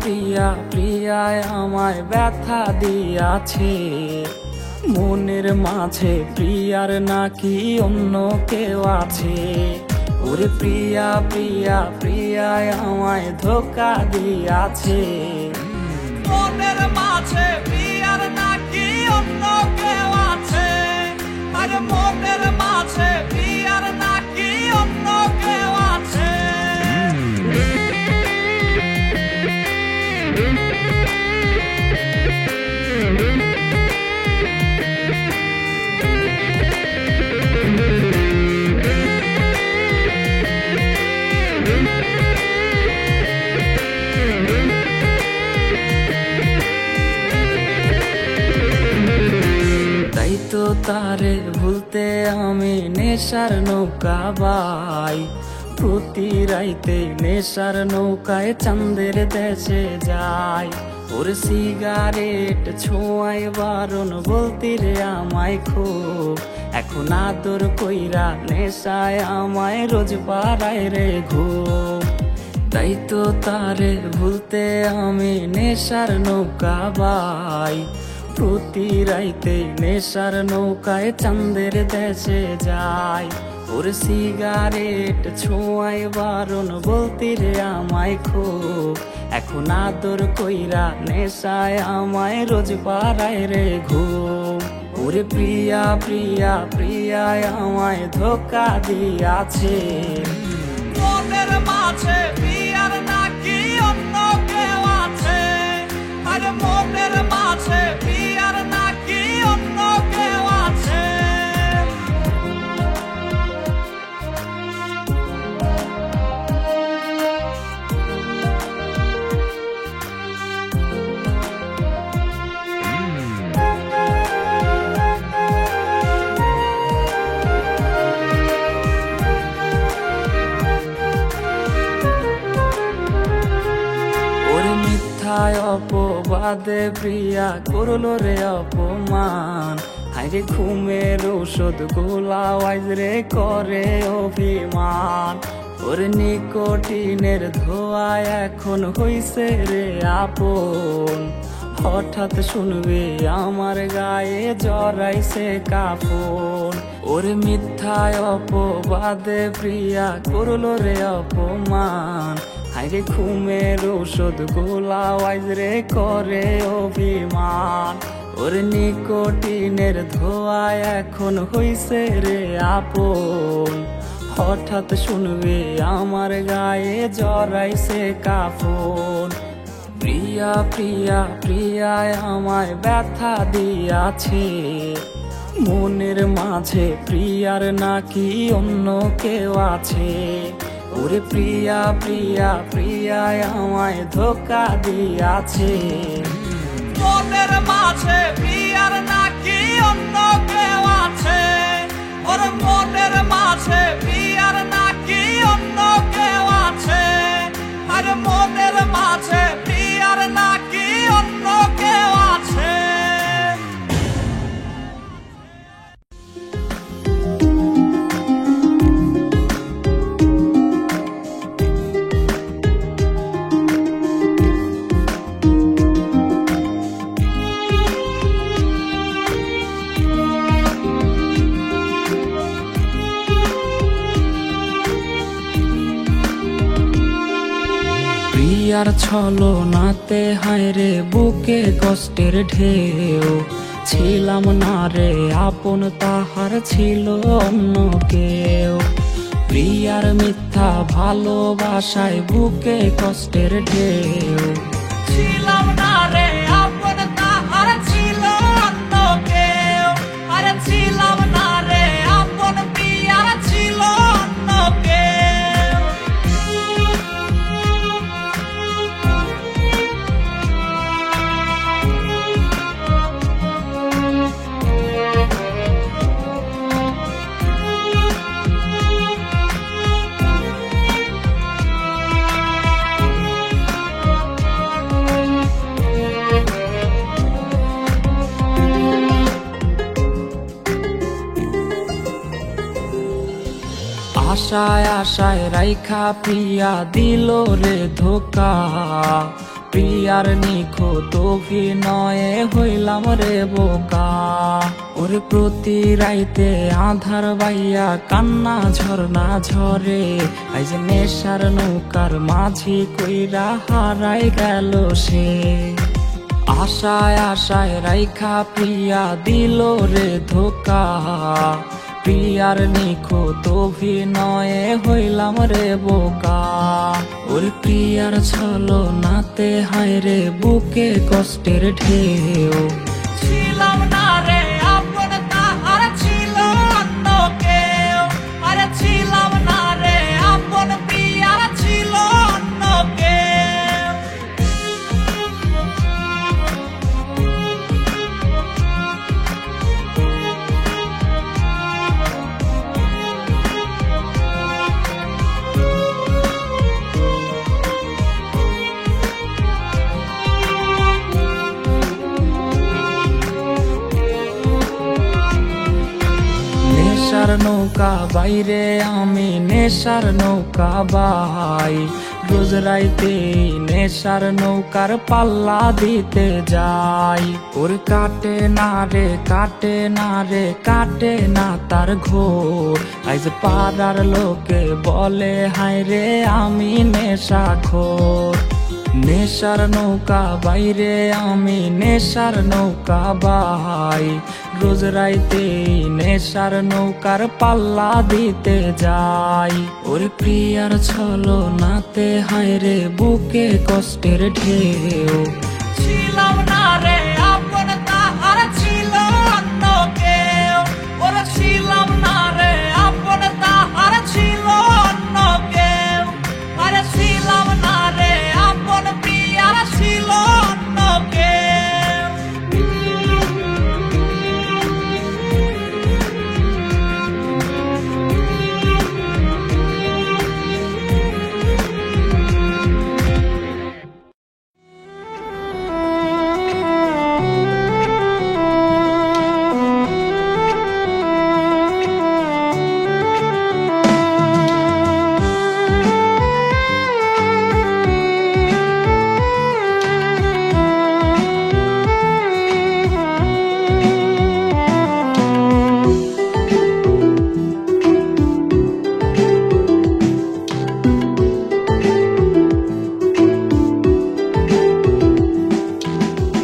প্রিয়া প্রিয়ায় আমায় ব্যথা দিয়াছে, মনের মাঝে প্রিয়ার নাকি অন্য কেউ আছে। ওরে প্রিয়া প্রিয়া প্রিয়ায় আমায় ধোঁকা দিয়াছে, মনের মাঝে প্রিয়ার নাকি অন্য কেউ আছে। আরে মনের মাঝে প্রিয়ার নাকি অন্য কেউ আছে। তাই তো তারে ভুলতে আমি নেশার নৌকা বাই, প্রতি রাইতে নেশার নৌকায় চাঁদের দেশে যাই। ওর সিগারেট ছোঁয়ায় বারণ বলতি রে আমায় খুব, এখন আদর কইরা নেশায় আমায় রোজ পাড়ায় রে ঘুম। তাই তো তারে ভুলতে আমি নেশার নৌকা বাই, প্রতি রাইতে নেশার নৌকায় চাঁদের দেশে যাই। ওর সিগারেট ছোঁয়ায় বারণ বলতি রে আমায় খুব, এখন আদর কইরা নেশায় আমায় রোজ পাড়ায় রে ঘুম। ওরে প্রিয়া প্রিয়া প্রিয়ায় আমায় ধোঁকা দিয়াছে, মনের মাঝে প্রিয়ার নাকি অন্য কেউ আছে। আরে মনের মাঝে প্রিয়ার নাকি অন্য কেউ আছে। অপবাদে প্রিয়া করলো রে অপমান, হাইরে ঘুমের ঔষধ গোলা ওয়াইজ রে করে অভিমান। ওর নিকোটিনের ধোঁয়ায় এখন হইছে রে আপন, হঠাৎ শুনবে আমার গায়ে জড়াইছে কাফন। ওর মিথ্যায় অপবাদে প্রিয়া করলো রে অপমান, হাইরে ঘুমের ঔষধ গোলা ওয়াইজ রে করে অভিমান। ওর নিকোটিনের ধোঁয়ায় এখন হইছে রে আপন, হঠাৎ শুনবে আমার গায়ে জড়াইছে কাফন। প্রিয়া প্রিয়া প্রিয়ায় আমায় ব্যথা দিয়াছে, মনের মাঝে প্রিয়ার নাকি অন্য কেউ আছে। ওরে প্রিয়া প্রিয়া প্রিয়ায় আমায় ধোঁকা দিয়াছে, মনের মাঝে প্রিয়ার নাকি অন্য কেউ আছে। ওর মনের মাঝে প্রিয়ার নাকি অন্য কেউ আছে। আরে মনের মাঝে প্রিয়ার নাকি অন্য কেউ আছে। প্রিয়ার ছলনাতে হায়রে বুকে কষ্টের ঢেউ, ছিলাম না রে আপন তাহার ছিল অন্য কেউ। প্রিয়ার মিথ্যা ভালোবাসায় বুকে কষ্টের ঢেউ, ছিলাম না রে আপন তাহার ছিল অন্য কেউ। আরে ছিলাম না রে আপন প্রিয়ার ছিল অন্য কেউ। আশায় আশায় রাইখা প্রিয়া দিল রে ধোকা, প্রিয়ার নিখুঁত অভিনয়ে হইলাম রে বোকা। ওরে প্রতি রাইতে আধার বাইয়া কান্না ঝরনা ঝরে, আইজ নেশার নৌকার মাঝি কইরা হারাই গেল সে। আশায় আশায় রাইখা প্রিয়া দিল রে ধোকা, প্রিয়ার নিখুঁত অভিনয়ে হইলাম রে বোকা। ওর প্রিয়ার ছলনাতে হায় রে বুকে কষ্টের ঢেউ, ছিলাম না রে আপন তাহার ছিল অন্য কেউ, আরে ছিলাম না রে আপন প্রিয়ার ছিল অন্য কেউ। নেশার নৌকা বাইরে আমি নেশার নৌকা বাই, রোজ রাইতে নেশার নৌকার পাল্লা দিতে যাই। ওর কাটে না রে কাটে না রে কাটে না তার ঘোর, আইজ পাড়ার লোকে বলে হায় রে আমি নেশাখোর। নেশার নৌকা বাইরে আমি নেশার নৌকা বাই, রোজ রাইতে নেশার নৌকার পাল্লা দিতে যাই। ওর প্রিয়ার ছলনাতে হায় রে বুকে কষ্টের ঢেউ, ছিলাম না রে আপন তাহার ছিল অন্য কেউ, ওরে ছিলাম না রে আপন তাহার ছিল অন্য কেউ, আরে ছিলাম না রে আপন প্রিয়ার ছিল অন্য কেউ।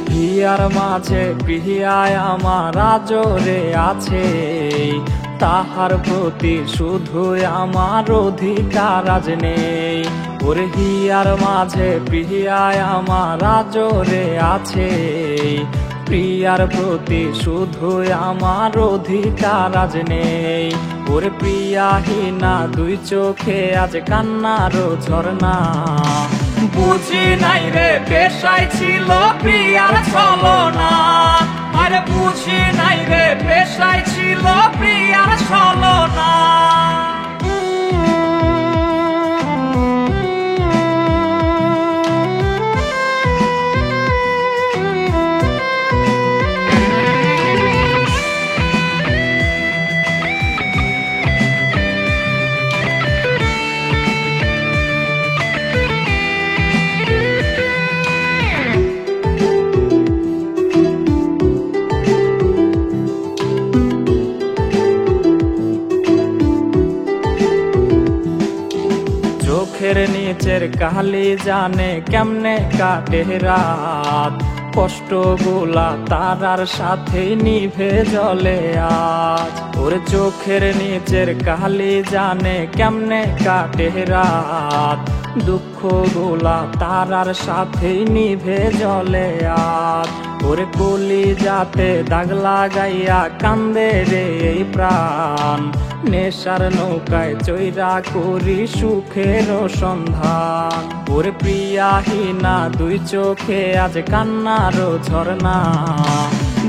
প্রিয়ার মাঝে প্রিয়ায় আমার আজরে আছে, তাহার প্রতি শুধু আমার অধিকার আজ নেই। ওরে হিয়ার মাঝে প্রিয়ায় আমার আজরে আছে, প্রিয়ার প্রতি শুধু আমার অধিকার আজ নেই। ওরে প্রিয়াহীনা দুই চোখে আজ কান্নারও ঝরনা, বুঝি নাই রে পেশায় ছিল প্রিয়ার ছলনা, আরে বুঝি নাই রে পেশায় ছিল প্রিয়ার ছলনা। চোখের নিচের কালি জানে কেমনে কাটে রাত, কষ্ট গুলা তারার সাথে নিভে জলে আজ। ওর চোখের নিচের কালি জানে কেমনে কাটে রাত, দুঃখ গুলা তারার সাথে নিভে জলে আজ। ওর কলি যাতে দাগ লাগাইয়া কান্দে রে এই প্রাণ, নেশার নৌকায় চৈরা করি সুখের সন্ধান। ওর প্রিয়াহীনা দুই চোখে আজ কান্নারও ঝরনা,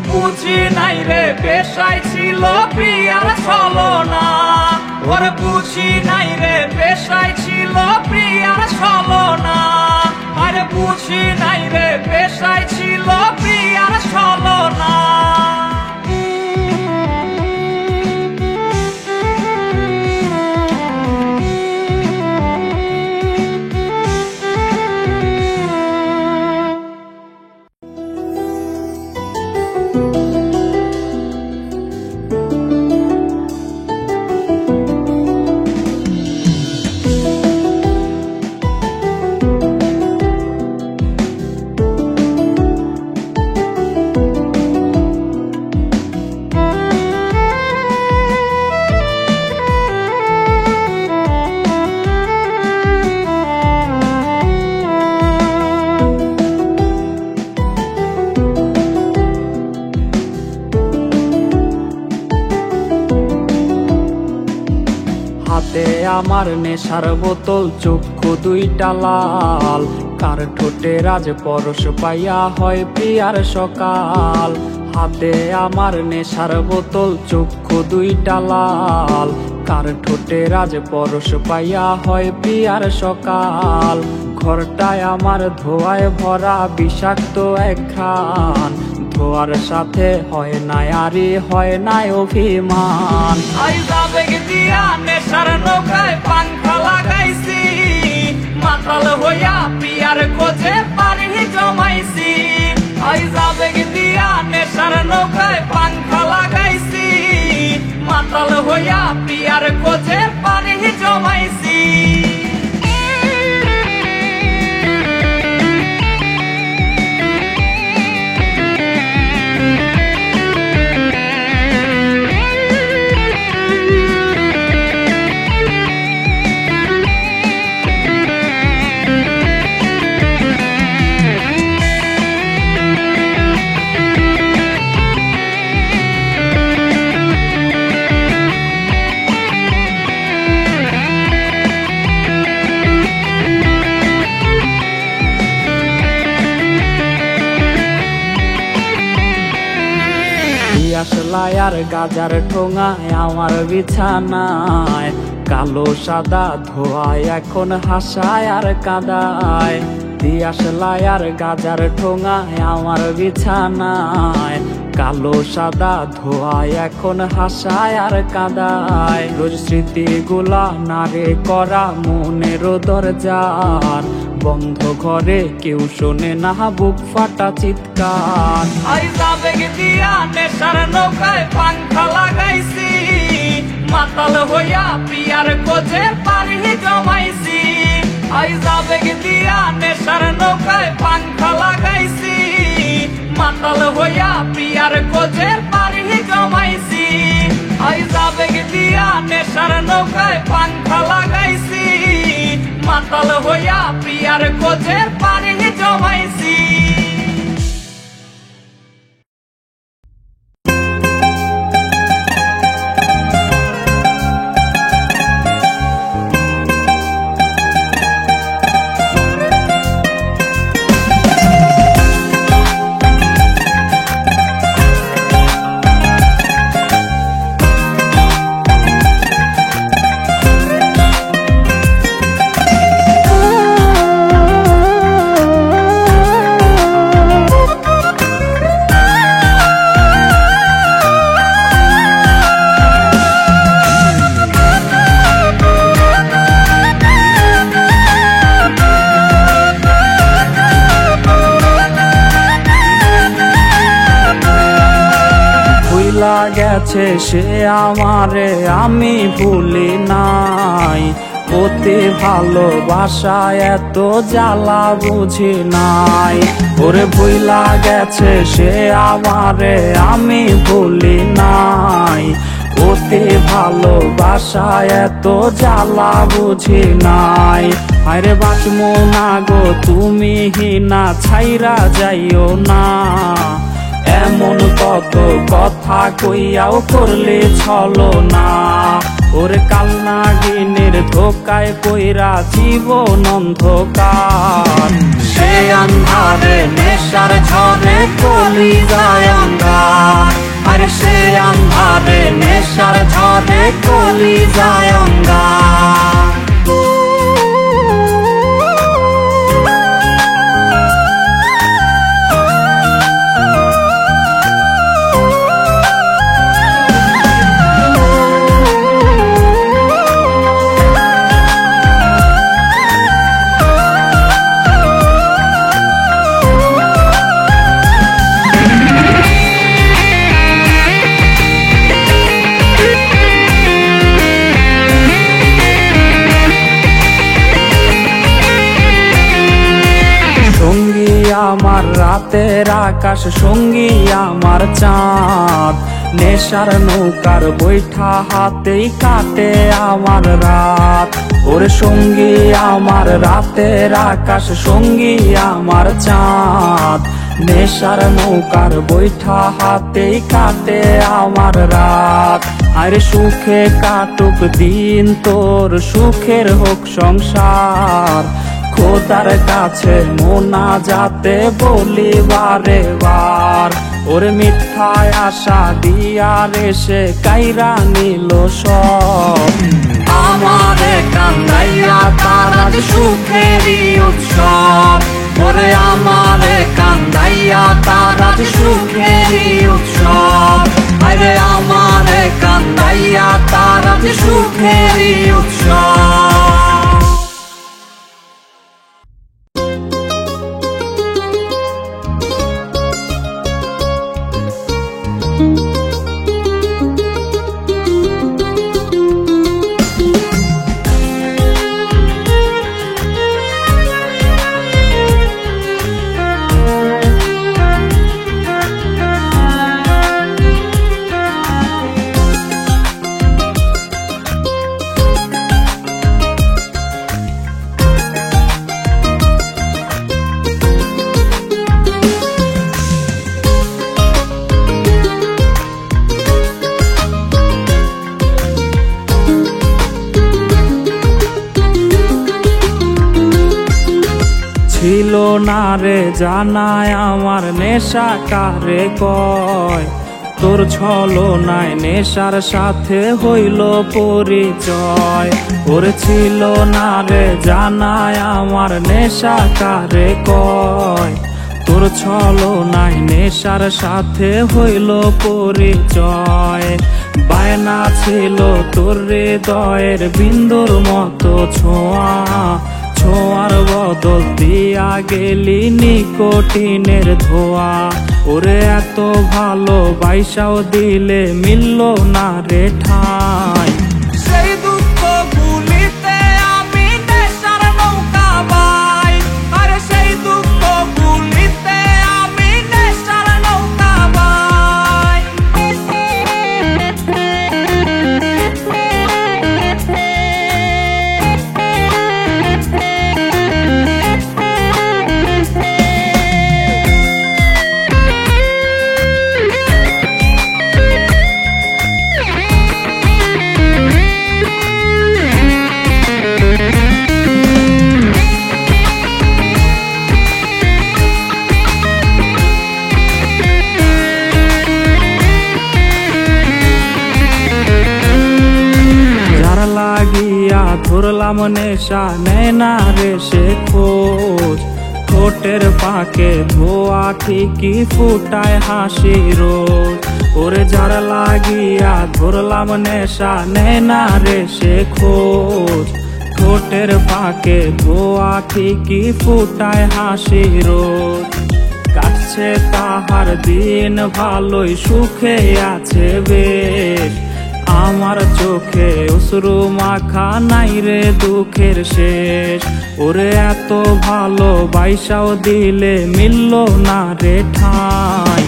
বুঝি নাই রে পেশায় ছিল প্রিয়ার ছলনা, ওরে বুঝি নাই রে পেশায় ছিল প্রিয়ার ছলনা, আরে বুঝি নাই রে পেশায় ছিল প্রিয়ার ছলনা। হাতে আমার নেশার বোতল, চক্ষু দুইটা লাল, কার ঠোঁটে রাজ পরশ পাইয়া হয় প্রিয়ার সকাল। হাতে আমার নেশার বোতল, চক্ষু দুইটা লাল, কার ঠোঁটে রাজ পরশ পাইয়া হয় প্রিয়ার সকাল। ঘরটায় আমার ধোঁয়ায় ভরা বিষাক্ত এক ঘ্রাণ, ধোয়ার সাথে হয় না আরে হয় না অভিমান। আবেগ দিয়া নেশার নৌকায় পাংখা লাগাইছি, মাতাল হইয়া পিয়ার খোঁজে পানি জমাইছি। আবেগ দিয়া নেশার নৌকায় পাংখা লাগাইছি, মাতাল হইয়া পিয়ার খোঁজে পানি জমাইছি। আসলাই আর গাজার ঠোঙায় আমার বিছানায়, কালো সাদা ধোয়ায় এখন হাসায় আর কাদায়। দিয়াশলাই আর গাজার ঠোঙায় আমার বিছানায়, কালো সাদা ধোয়ায় এখন হাসায় আর কাদায়। রোজ স্মৃতিগুলা নারে করা মনের দরজার, বন্ধ ঘরে কেউ শোনে না বুক ফাটা চিৎকার। আবেগ দিয়া নেশার নৌকায় পাংখা লাগাইছি, মাতাল হইয়া পিয়ার খোঁজে পানি জমাইছি। আবেগ দিয়া নেশার নৌকায় পাংখা লাগাইছি, মাতাল হইয়া পিয়ার খোঁজে পানি জমাইছি। আবেগ দিয়া নেশার নৌকায় পাংখা লাগাইছি, মাতাল হইয়া পিয়ার খোঁজে পানি জমাইছি। গেছে সে আমারে আমি ভুলি নাই, অতি ভালোবাসায় এত জ্বালা বুঝি নাই। ওরে ভুইলা গেছে সে আমারে আমি ভুলি নাই, অতি ভালোবাসায় এত জ্বালা বুঝি নাই। আরে বাঁচমো না গো তুমি হিনা ছাইরা যাইও না, এমন কত কথা কইয়াও করলে ছলো না। ওরে কালনাগিনীর ধোকায় কইরা জীবন অন্ধকার, সে আন্ধারে নেশার ঝরে কলি যায় অঙ্গার। আরে সে আন্ধারে নেশার ঝরে কলি যায় অঙ্গার। আমার রাতের আকাশ সঙ্গী আমার চাঁদ, নেশার নৌকার বৈঠা হাতেই কাটে আমার রাত। ওরে সঙ্গী আমার রাতের আকাশ সঙ্গী আমার চাঁদ, নেশার নৌকার বৈঠা হাতেই কাটে আমার রাত। আরে সুখে কাটুক দিন তোর, সুখের হোক সংসার, খোদার কাছে মোনাজাতে বলি বারে বার। ওরে মিথ্যায় আশা দিয়া রে সে কাইরা নিল সব, আমারে কান্দাইয়া তার আজ সুখেরই উৎসব। ওরে আমারে কান্দাইয়া তার আজ সুখেরই উৎসব। আরে আমারে কান্দাইয়া তার আজ সুখেরই উৎসব। ছিল না রে জানায় আমার নেশা কারে কয়, তোর ছলনায় নেশার সাথে হইল পরিচয়। ওরে ছিল না রে জানায় আমার নেশা কারে কয়, তোর ছলনায় নেশার সাথে হইল পরিচয়। বায়না ছিল তোর হৃদয়ের বিন্দুর মতো ছোঁয়া, ছোঁয়ার বদল দিয়া গেলি নিকোটিনের ধোয়া। ওরে এত ভালো বাইসাও দিলে মিলল না রে ঠাই, সেই দুঃখ ভুলিতে আমি নেশার নৌকা বাই। আরে সেই দুঃখ ভুলিতে আমি নেশার নৌকা বাই। ধরলাম নেশা নেয় না রে সে খোঁজ, ঠোঁটের পাকে ধোয়া ঠিকই ফুটায় হাসি রোজ। ওরে যার লাগিয়া ধরলাম নেশা নেয় না রে সে খোঁজ, ঠোঁটের পাকে ধোয়া ঠিকই ফুটায় হাসি রোজ। কাটছে তাহার দিন ভালোই সুখে আছে বেশ, আমার চোখে অশ্রু মাখা নাই রে দুঃখের শেষ। ওরে এত ভালো বাইসাও দিলে মিলল না রে ঠাই,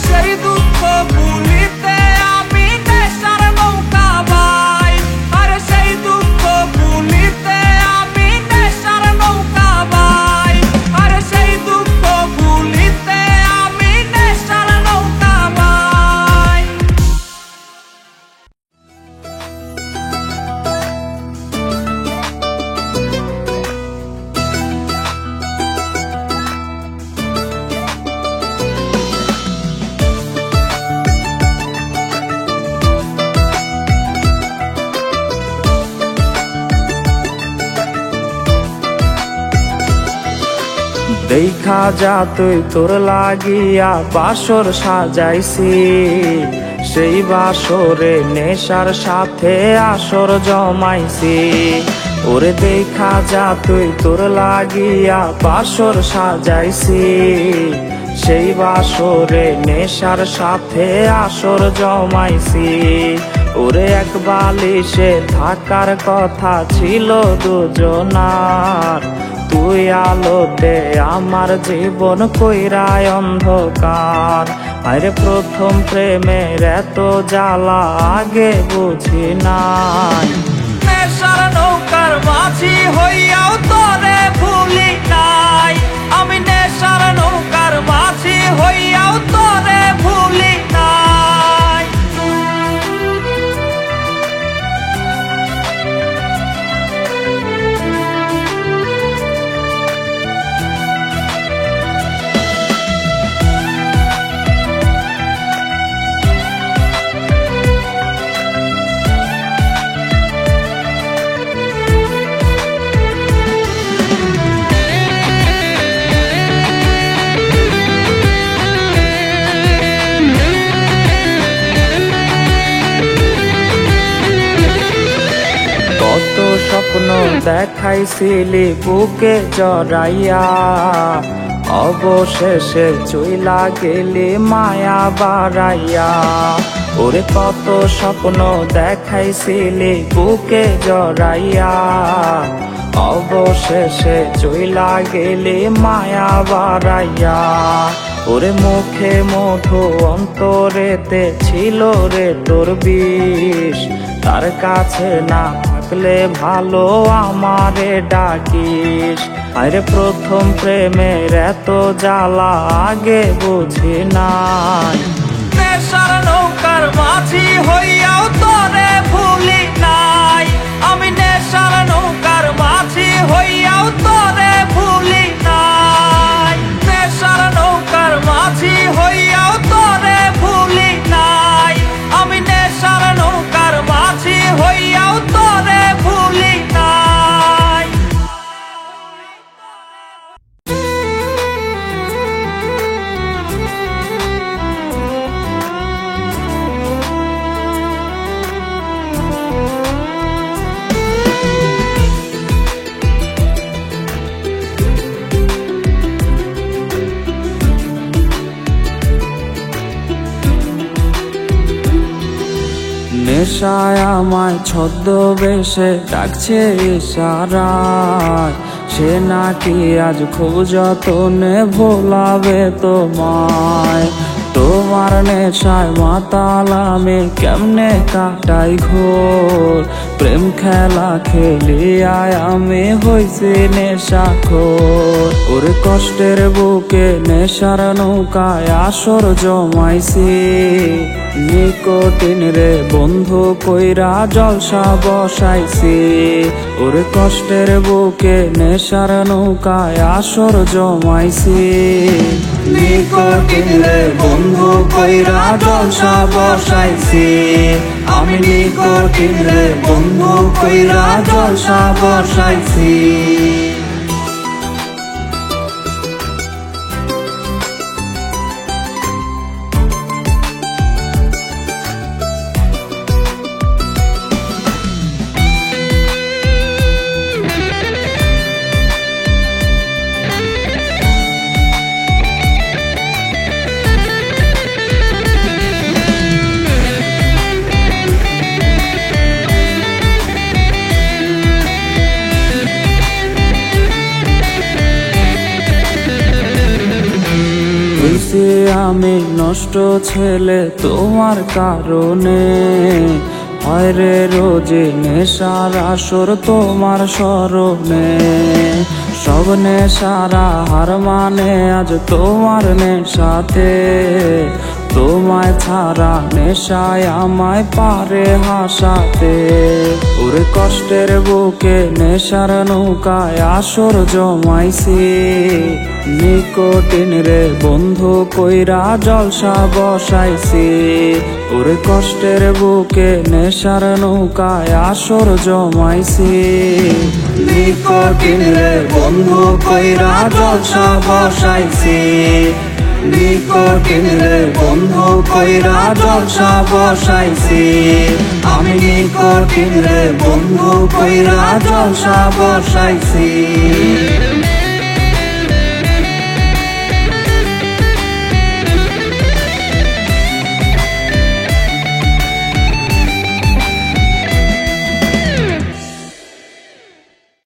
সেই দুঃখ ভুলিতে আমি নেশার নৌকা বাই। আরে সেই দুঃখ ভুলিতে আমি নেশার নৌকা বাই। আরে সেই দুঃখ ভুলিতে আমি নেশার নৌকা বাই। দেখা যা তুই তোর লাগিয়া বাসর সাজাইছি, সেই বাসরে নেশার সাথে আসর জমাইছি। ওরে দেখা যা তুই তোর লাগিয়া বাসর সাজাইছি, সেই বাসরে নেশার সাথে আসর জমাইছি। ওরে এক বালিশে থাকার কথা ছিল দুজনার, তুই আলোতে আমার জীবন কইরায় অন্ধকার। আরে প্রথম প্রেমের এত জ্বালা আগে বুঝি নাই, নেশার নৌকার মাঝি হইয়াও তোরে ভুলি নাই। আমি নেশার নৌকার মাঝি হইয়াও তোরে ভুলি নাই। স্বপ্ন দেখাইছিলি বুকে জড়াইয়া, অবশেষে চইলা গেলি মায়া বাড়াইয়া। ওরে কত স্বপ্ন দেখাইছিলি বুকে জড়াইয়া, অবশেষে চইলা গেলি মায়া বাড়াইয়া। ওরে মুখে মধু অন্তরেতে ছিল রে তোর বিষ, তার কাছে না থাকলে ভালো আমারে ডাকিস। আরে প্রথম প্রেমের এত জ্বালা আগে বুঝি নাই, নেশার নৌকার মাঝি হইয়াও তোরে ভুলি নাই। আমি নেশার নৌকার মাঝি হইয়াও তোরে ভুলি নাই। নেশার নৌকার মাঝি হইয়াও তোরে ভুলি নাই। আমি নেশার নৌকার মাঝি হইয়াও তোরে ভুলি নাই। নেশায় আমায় ছদ্মবেশে ডাকছে ইশারায়, সে নাকি আজ খুব যতনে ভোলাবে তোমায়। তোমার নেশায় মাতাল আমি কেমনে কাটাই ঘোর, প্রেম খেলা খেলিয়ায় আমি হইছি নেশাখোর। ওরে কষ্টের বুকে নেশার নৌকায় আসর জমাইছি, নিকোটিন রে বন্ধু কইরা জলসা বসাইছি। ওরে কষ্টের বুকে নেশার নৌকায় আসর জমাইছি, নিকোটিন রে বন্ধু কইরা জলসা বসাইছি। আমি নিকোটিন রে বন্ধু কইরা জলসা বসাইছি। আমি নষ্ট ছেলে তোমার কারণে, হয় রে রোজে নেশার আসর তোমার স্মরণে। সব নেশারা হার মানে আজ তোমার নেশাতে, তোমায় ছাড়া নেশায় আমায় পারে হাসাতে। ওরে কষ্টের বুকে নেশার নৌকায় আসর জমাইছি, নিকোটিন রে বন্ধু কইরা জলসা বসাইছি। ওরে কষ্টের বুকে নেশার নৌকায় আসর জমাইছি, নিকোটিন রে বন্ধু কইরা জলসা বসাইছি। নিকোটিন রে বন্ধু কইরা জলসা বসাইছি। আমি নিকোটিন রে বন্ধু কইরা জলসা বসাইছি।